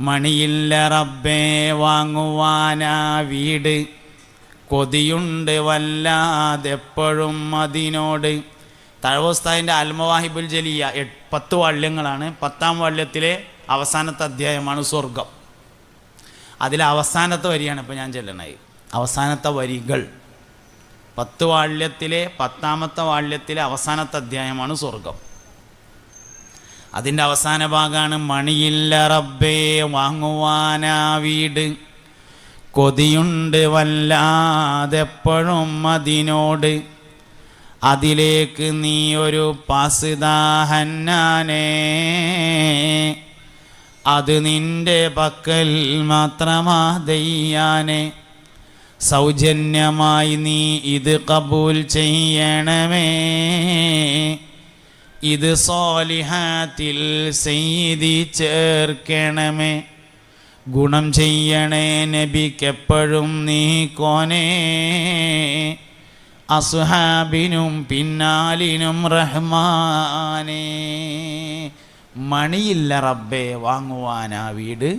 മണിയില്ല റബ്ബേ വാങ്ങുവാനാ വീട്, കൊതിയുണ്ട് വല്ലാതെപ്പോഴും അതിനോട്. തഴവോസ്താദിൻ്റെ അൽമവാഹിബുൽ ജലിയ 10 വാള്യങ്ങളാണ്. 10ാം വാള്യത്തിലെ അവസാനത്തെ അധ്യായമാണ് സ്വർഗം. അതിലെ അവസാനത്തെ വരിയാണ് ഇപ്പോൾ ഞാൻ ചൊല്ലണത്. അവസാനത്തെ വരികൾ 10 വാള്യത്തിലെ 10ാമത്തെ വാള്യത്തിലെ അവസാനത്തെ അധ്യായമാണ് സ്വർഗം. അതിൻ്റെ അവസാന ഭാഗമാണ് മണിയില്ല റബ്ബേ വാങ്ങുവാനാ വീട്, കൊതിയുണ്ട് വല്ലാതെപ്പോഴും അതിനോട്. അതിലേക്ക് നീ ഒരു പാസ്ദാഹന്നാനേ, അത് നിന്റെ പക്കൽ മാത്രമാ ദയ്യാനെ. സൗജന്യമായി നീ ഇത് കബൂൽ ചെയ്യണമേ, ഇത് സ്വാലിഹാത്തിൽ സയ്യിദി ചേർക്കണമേ. ഗുണം ചെയ്യണേ നബിക്കെപ്പോഴും നീ കോനേ, അസ്ഹാബിനും പിന്നാലിനും റഹ്മാനേ. മണിയില്ല റബ്ബേ വാങ്ങുവാനാ വീട്,